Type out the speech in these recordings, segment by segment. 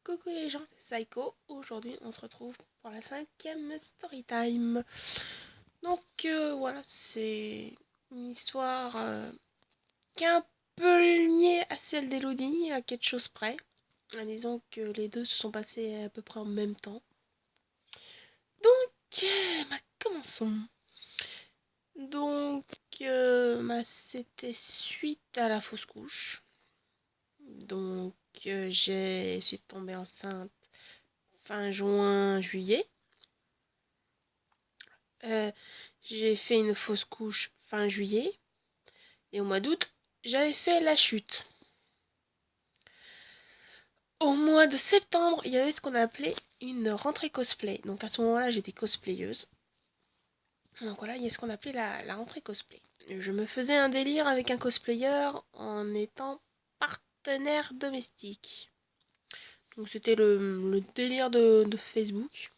Coucou les gens, c'est Saiko. Aujourd'hui, on se retrouve pour la 5e story time. Donc voilà, c'est une histoire qui est un peu liée à celle d'Elodie, à quelque chose près. Disons que les deux se sont passés à peu près en même temps. Donc, commençons. Donc, c'était suite à la fausse couche. Donc, je suis tombée enceinte fin juin, juillet. Euh, j'ai fait une fausse couche fin juillet. Et au mois d'août, j'avais fait la chute. Au mois de septembre, il y avait ce qu'on appelait une rentrée cosplay. Donc à ce moment-là, j'étais cosplayeuse. Donc voilà, il y a ce qu'on appelait la rentrée cosplay. Je me faisais un délire avec un cosplayer en étant partenaire domestique. Donc c'était le délire de Facebook.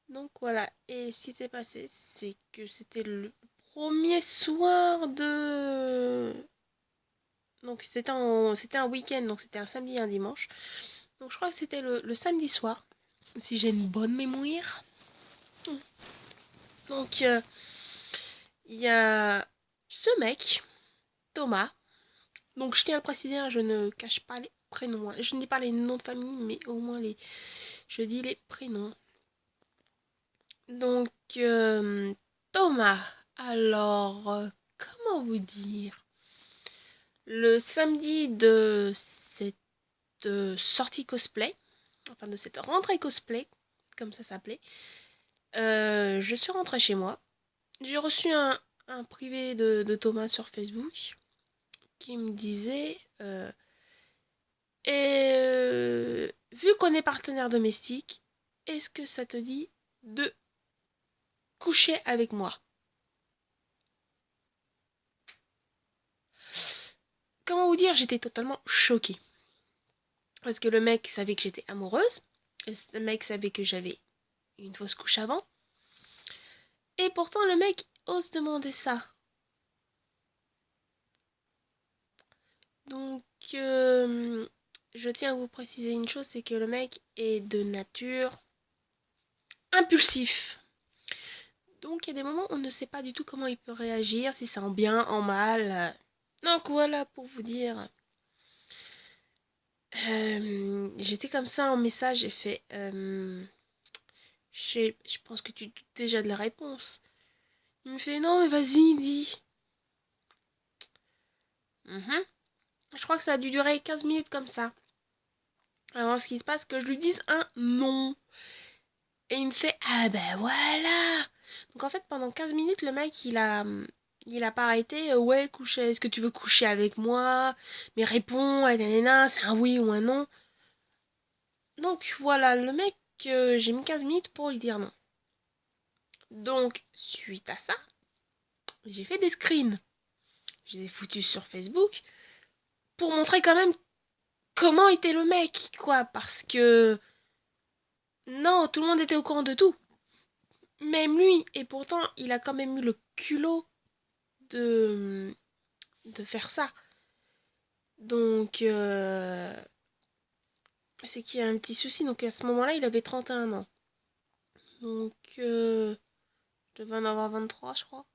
Donc voilà, et ce qui s'est passé, c'est que c'était le premier soir de... Donc c'était un week-end, donc c'était un samedi et un dimanche. Donc je crois que c'était le samedi soir, si j'ai une bonne mémoire. Donc il y a ce mec, Thomas. Donc je tiens à le préciser, hein, je ne cache pas les prénoms. Je ne dis pas les noms de famille, mais au moins je dis les prénoms. Donc Thomas, alors comment vous dire? Le samedi de cette sortie cosplay, enfin de cette rentrée cosplay, comme ça s'appelait, je suis rentrée chez moi. J'ai reçu un privé de Thomas sur Facebook qui me disait vu qu'on est partenaire domestique, est-ce que ça te dit de coucher avec moi? Comment vous dire, j'étais totalement choquée. Parce que le mec savait que j'étais amoureuse. Le mec savait que j'avais une fausse couche avant. Et pourtant, le mec ose demander ça. Donc, je tiens à vous préciser une chose, c'est que le mec est de nature impulsif. Donc, il y a des moments où on ne sait pas du tout comment il peut réagir, si c'est en bien, en mal. Donc, voilà pour vous dire. J'étais comme ça en message, j'ai fait... je pense que tu doutes déjà de la réponse. Il me fait, non, mais vas-y, dis. Mhm. Je crois que ça a dû durer 15 minutes comme ça. Alors, ce qui se passe, c'est que je lui dise un non. Et il me fait, ah ben voilà. Donc en fait, pendant 15 minutes, le mec, il a pas arrêté. Ouais, coucher, est-ce que tu veux coucher avec moi? Mais réponds, nanana, c'est un oui ou un non. Donc voilà, le mec, j'ai mis 15 minutes pour lui dire non. Donc, suite à ça, j'ai fait des screens. Je les ai foutus sur Facebook pour montrer quand même comment était le mec, quoi. Parce que, non, tout le monde était au courant de tout. Même lui. Et pourtant, il a quand même eu le culot de, de faire ça. Donc, c'est qu'il y a un petit souci. Donc, à ce moment-là, il avait 31 ans. Donc, je devais en avoir 23, je crois.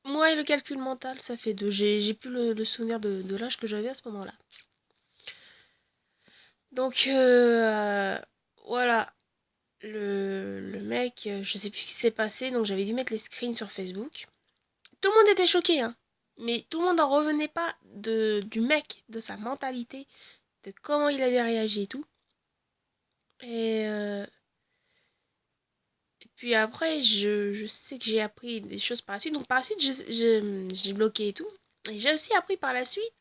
Moi et le calcul mental, ça fait 2. J'ai plus le souvenir de l'âge que j'avais à ce moment-là. Donc, voilà. Le mec, je sais plus ce qui s'est passé. Donc, j'avais dû mettre les screens sur Facebook. Tout le monde était choqué, hein. Mais tout le monde n'en revenait pas du mec, de sa mentalité, de comment il avait réagi et tout. Et, puis après, je sais que j'ai appris des choses par la suite. Donc par la suite, j'ai bloqué et tout. Et j'ai aussi appris par la suite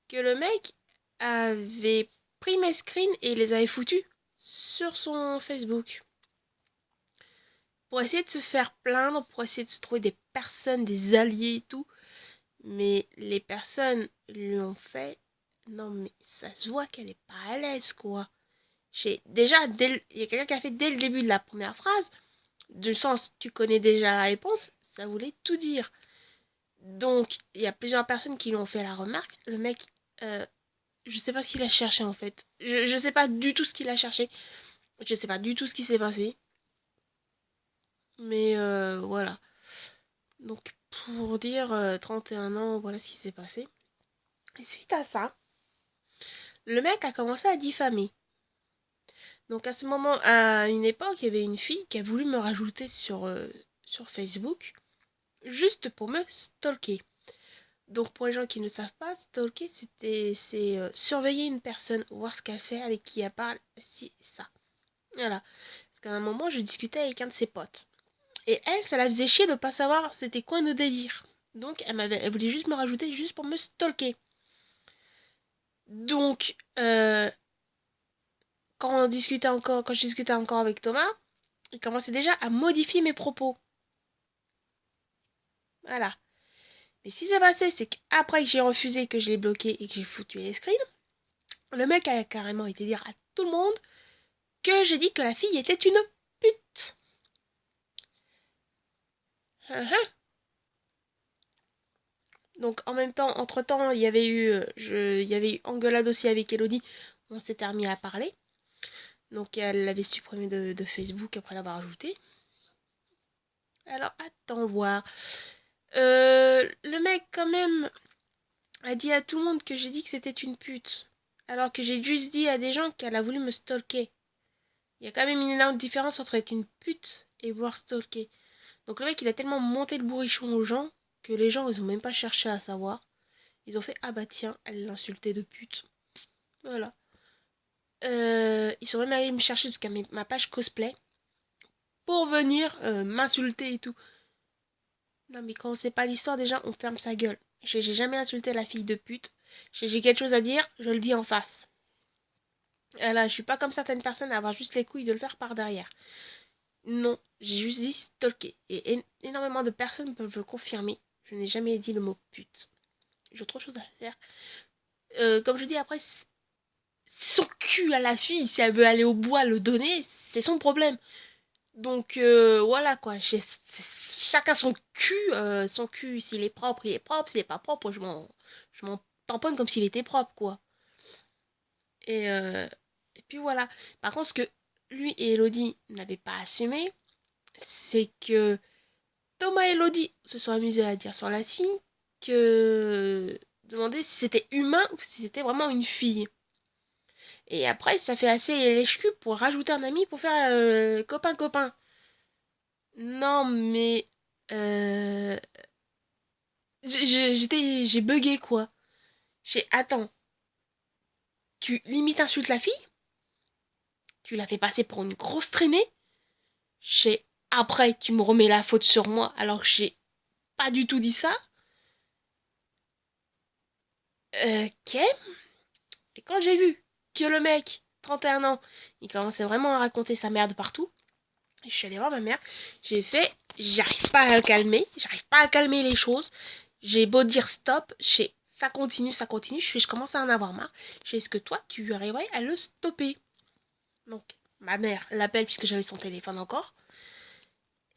que le mec avait pris mes screens et les avait foutus sur son Facebook. Pour essayer de se faire plaindre, pour essayer de se trouver des personnes, des alliés et tout. Mais les personnes lui ont fait... Non mais ça se voit qu'elle est pas à l'aise, quoi. Déjà, il y a quelqu'un qui a fait dès le début de la première phrase, du sens tu connais déjà la réponse, ça voulait tout dire. Donc, il y a plusieurs personnes qui lui ont fait la remarque. Le mec, Je sais pas ce qu'il a cherché en fait. Je sais pas du tout ce qu'il a cherché. Je sais pas du tout ce qui s'est passé. Mais voilà. Donc pour dire 31 ans, voilà ce qui s'est passé. Et suite à ça, le mec a commencé à diffamer. Donc à ce moment, à une époque, il y avait une fille qui a voulu me rajouter sur Facebook, juste pour me stalker. Donc pour les gens qui ne savent pas, stalker, c'est surveiller une personne, voir ce qu'elle fait, avec qui elle parle, si, ça. Voilà. Parce qu'à un moment, je discutais avec un de ses potes. Et elle, ça la faisait chier de pas savoir c'était quoi nos délires. Donc elle voulait juste me rajouter juste pour me stalker. Donc quand je discutais encore avec Thomas, il commençait déjà à modifier mes propos. Voilà. Mais ce qui s'est passé, c'est qu'après que j'ai refusé, que je l'ai bloqué et que j'ai foutu les screens, le mec a carrément été dire à tout le monde que j'ai dit que la fille était une pute. Donc en même temps, entre-temps, il y avait eu engueulade aussi avec Elodie. On s'était remis à parler. Donc elle l'avait supprimé de Facebook après l'avoir ajouté. Alors attends voir. Le mec quand même a dit à tout le monde que j'ai dit que c'était une pute. Alors que j'ai juste dit à des gens qu'elle a voulu me stalker. Il y a quand même une énorme différence entre être une pute et voir stalker. Donc le mec il a tellement monté le bourrichon aux gens que les gens ils ont même pas cherché à savoir. Ils ont fait ah bah tiens, elle l'insultait de pute. Voilà. Ils sont même allés me chercher jusqu'à ma page cosplay pour venir m'insulter et tout. Non mais quand on sait pas l'histoire déjà on ferme sa gueule. J'ai jamais insulté la fille de pute. J'ai quelque chose à dire, je le dis en face. Et là, je suis pas comme certaines personnes à avoir juste les couilles de le faire par derrière. Non, j'ai juste dit stalker. Et énormément de personnes peuvent le confirmer. Je n'ai jamais dit le mot pute. J'ai autre chose à faire. Comme je dis après, c'est son cul à la fille. Si elle veut aller au bois le donner, c'est son problème. Donc voilà quoi. Chacun son cul, s'il est propre, il est propre. S'il est pas propre, je m'en tamponne comme s'il était propre quoi. Et, euh, et puis voilà. Par contre, ce que lui et Elodie n'avaient pas assumé, c'est que Thomas et Elodie se sont amusés à dire sur la fille que demander si c'était humain ou si c'était vraiment une fille. Et après, ça fait assez lèche-cul pour rajouter un ami pour faire copain-copain. Non, mais euh, j'ai bugué quoi. Attends, tu limite insultes la fille? Tu la fais passer pour une grosse traînée? J'ai Après, tu me remets la faute sur moi alors que j'ai pas du tout dit ça? Ok. Et quand j'ai vu que le mec, 31 ans, il commençait vraiment à raconter sa merde partout, je suis allée voir ma mère, j'ai fait, j'arrive pas à le calmer, j'arrive pas à calmer les choses, j'ai beau dire stop, ça continue, je commence à en avoir marre, est-ce que toi, tu arriverais à le stopper? Donc, ma mère l'appelle puisque j'avais son téléphone encore,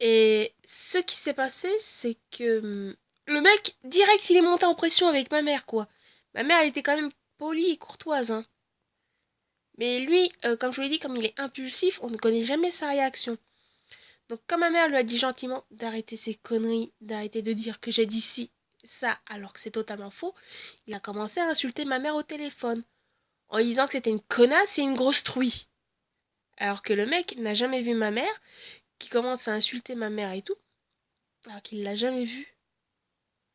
et ce qui s'est passé, c'est que le mec, direct, il est monté en pression avec ma mère, quoi. Ma mère, elle était quand même polie et courtoise, hein. Mais lui, comme je vous l'ai dit, comme il est impulsif, on ne connaît jamais sa réaction. Donc quand ma mère lui a dit gentiment d'arrêter ses conneries, d'arrêter de dire que j'ai dit ci, ça, alors que c'est totalement faux, il a commencé à insulter ma mère au téléphone, en lui disant que c'était une connasse et une grosse truie. Alors que le mec n'a jamais vu ma mère, qui commence à insulter ma mère et tout, alors qu'il l'a jamais vue.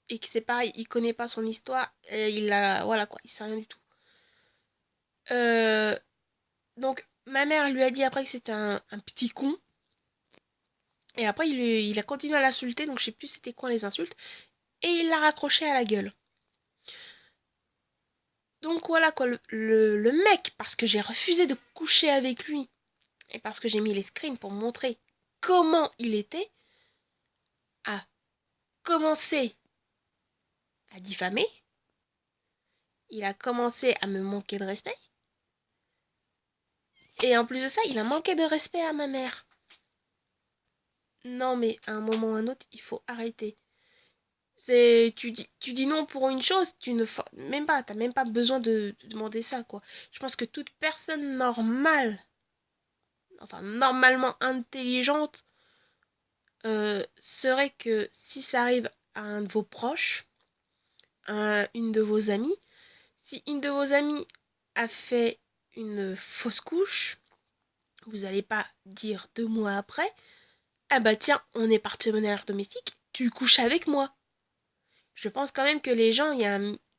Et que c'est pareil, il connaît pas son histoire, et voilà quoi, il sait rien du tout. Euh, donc ma mère lui a dit après que c'était un petit con. Et après, il a continué à l'insulter, donc je sais plus c'était quoi les insultes. Et il l'a raccroché à la gueule. Donc voilà quoi, le mec, parce que j'ai refusé de coucher avec lui, et parce que j'ai mis les screens pour montrer comment il était, a commencé à diffamer, il a commencé à me manquer de respect, et en plus de ça, il a manqué de respect à ma mère. Non mais à un moment ou à un autre, il faut arrêter. C'est, tu dis non pour une chose, tu ne même pas, t'as même pas besoin de demander ça, quoi. Je pense que toute personne normale, enfin normalement intelligente, serait que si ça arrive à un de vos proches, à une de vos amies, si une de vos amies a fait une fausse couche, vous n'allez pas dire 2 mois après, ah bah tiens, on est partenaire domestique, tu couches avec moi. Je pense quand même que les gens,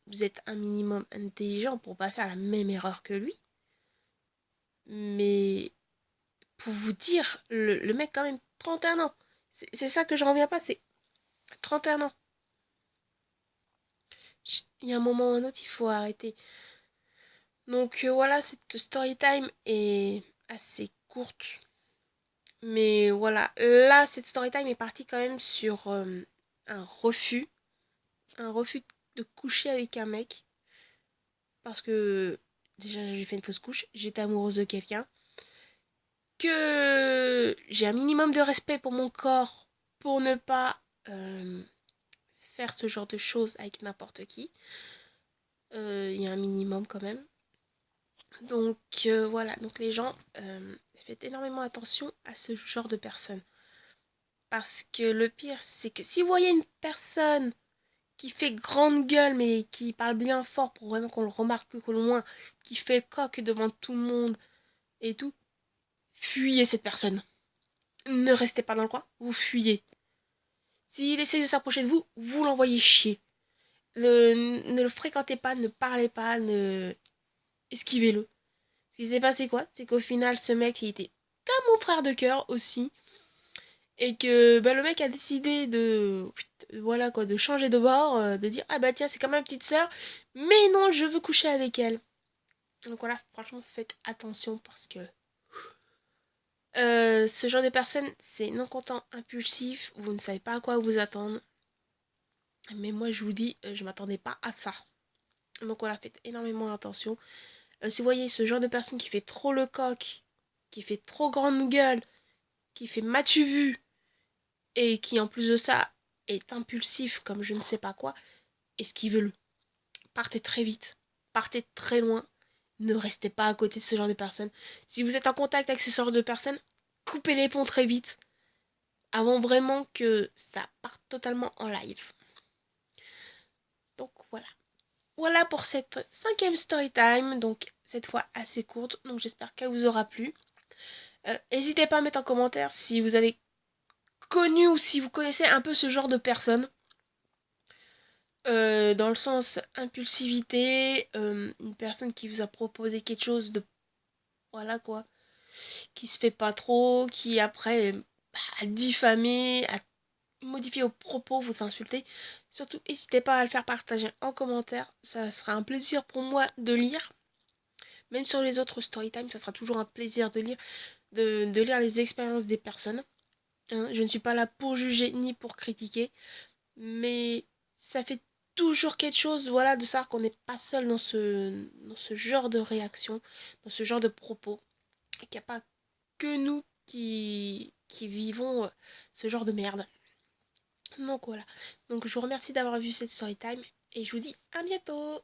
vous êtes un minimum intelligent pour pas faire la même erreur que lui. Mais pour vous dire, le mec quand même 31 ans. C'est ça que je reviens pas, c'est 31 ans. Il y a un moment ou un autre, il faut arrêter. Donc voilà, cette story time est assez courte. Mais voilà, là, cette story time est partie quand même sur un refus. Un refus de coucher avec un mec. Parce que déjà, j'ai fait une fausse couche, j'étais amoureuse de quelqu'un. Que j'ai un minimum de respect pour mon corps pour ne pas faire ce genre de choses avec n'importe qui. Il y a un minimum quand même. Donc voilà, donc les gens, faites énormément attention à ce genre de personnes. Parce que le pire, c'est que si vous voyez une personne qui fait grande gueule mais qui parle bien fort pour vraiment qu'on le remarque au loin, qui fait le coq devant tout le monde et tout, fuyez cette personne. Ne restez pas dans le coin, vous fuyez. S'il essaie de s'approcher de vous, vous l'envoyez chier. Ne le fréquentez pas, ne parlez pas, esquivez-le. Ce qui s'est passé quoi? C'est qu'au final, ce mec, il était comme mon frère de cœur aussi. Et que bah, le mec a décidé voilà quoi, de changer de bord, de dire ah bah tiens, c'est comme ma petite sœur, mais non, je veux coucher avec elle. Donc voilà, franchement, faites attention parce que ce genre de personne, c'est non content, impulsif, vous ne savez pas à quoi vous attendre. Mais moi, je vous dis, je m'attendais pas à ça. Donc voilà, faites énormément attention. Si vous voyez ce genre de personne qui fait trop le coq, qui fait trop grande gueule, qui fait m'as-tu vu, et qui en plus de ça est impulsif comme je ne sais pas quoi, esquivez-le. Partez très vite. Partez très loin. Ne restez pas à côté de ce genre de personne. Si vous êtes en contact avec ce genre de personne, coupez les ponts très vite. Avant vraiment que ça parte totalement en live. Donc voilà. Voilà pour cette 5e story time. Donc cette fois assez courte. Donc j'espère qu'elle vous aura plu. N'hésitez pas à mettre en commentaire si vous avez connu ou si vous connaissez un peu ce genre de personne. Dans le sens impulsivité, une personne qui vous a proposé quelque chose de... Voilà quoi. Qui se fait pas trop, qui après a diffamé, a modifié vos propos, vous insulter. Surtout, n'hésitez pas à le faire partager en commentaire. Ça sera un plaisir pour moi de lire. Même sur les autres storytime, ça sera toujours un plaisir de lire, de lire les expériences des personnes. Hein, je ne suis pas là pour juger ni pour critiquer, mais ça fait toujours quelque chose, voilà, de savoir qu'on n'est pas seul dans ce genre de réaction, dans ce genre de propos, et qu'il n'y a pas que nous qui vivons ce genre de merde. Donc voilà. Donc je vous remercie d'avoir vu cette story time et je vous dis à bientôt.